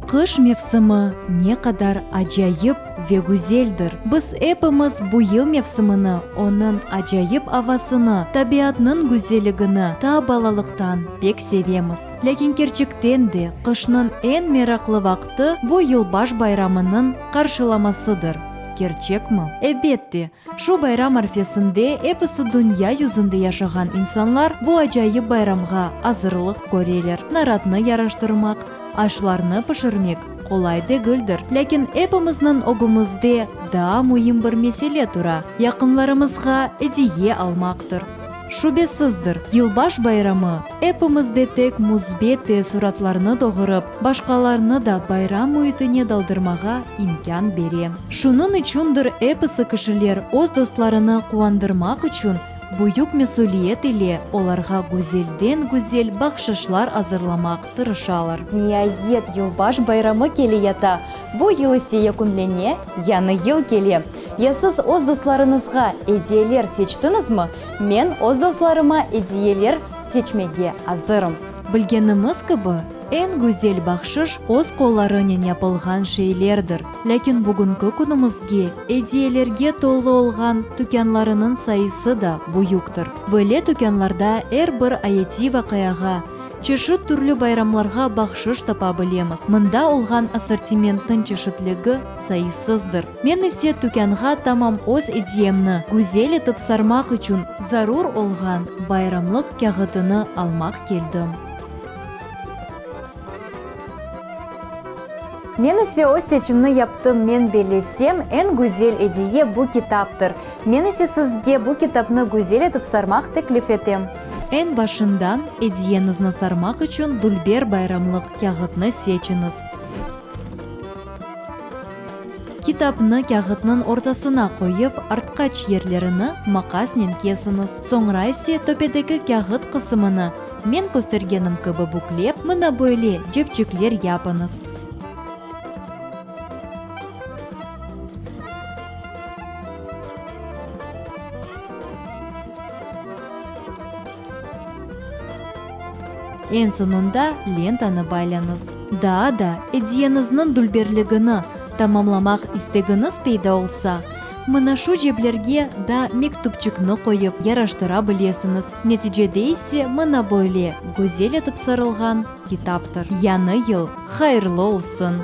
Кыш мевсымы не кадар ажайып ве гүзелдір. Біз эпіміз bu yıl мевсымыны, оның ажайып авасыны, табиатның гүзелігіні та балалықтан пек севеміз. Ләкин керчіктен де қышның en мераклы вақты bu yılbaş байрамының қаршыламасыдыр. Керчекмі? Әбетте, шу байрам арфесінде эпісі дүния юзында яшаған инсанлар bu ажайып байрамға азырлық көрелер. Наратны яраштырмақ, ашларны пішірмек қолайды гүлдір. Ләкин эпіміздің оғымызде да мұйым бір меселе тұра. Яқынларымызға әдие алмақтыр. Шубесіздір. Yılbaş байрамы эпімізде тек музбетте сұратларны доғырып, башқаларны да байрам мұйтыне далдырмаға имкан бере. Шунын үшіндір эпісі кішілер өз достарыны қуандырмақ үшін бұйық месулиет иле оларға гүзелден гүзел бақшышлар азырламақ тырышалар. Ниайет Yılbaş байрамы келе ята. Бұ йылы сие күнлене, яны йыл келе. Ясыз өз достарынызға әдиелер сечтіңіз ме? Мен өз достарыма әдиелер сечмеге азырым. Білгеніміз кібі, ән гүзел бақшыш өз қоларынен япылған шейлердір. Ләкин бүгінгі күнімізге әдиелерге толы олған түкенларының сайысы да бұйықтыр. Бөле түкенларда әр бір аяти вақаяға, чешіт түрлі байрамларға бақшыш тапа білеміз. Мында олған ассортименттің чешітлігі сайысызdır. Мен ісе түкенға тамам өз әдиемні гүзел етіп сармақ үшін зарур олған байрамлық кәғытыны алмақ келдім. Мен ісе өз сечімні яптым, мен белесем, ән гүзел әдие бұ китаптыр. Мен ісе сізге бұ китапны гүзел етіп сармақ теклиф етем. Ән башындан әдиенізні сармақ үшін дүлбер байрамлық кәғытны сечіңіз. Китапны кәғытның ортасына қойып, артқач ерлеріні мақаснен кесіңіз. Соңра ісе төпедегі кәғыт қысымыны мен көстергенім кібі бүклеп, мұна бөле жепчіклер япыңыз. Ең сонында лентаны байланыз. Да, әдиеніздің дүлберлігіні тамамламақ істегіңіз пейда олса, мұна шу жеблерге да мектупчыкны қойып яраштыра білесіңіз. Нәтижеде есе мұна бойле гүзел етіп сарылған китаптыр. Яны йыл хайырлы олсын.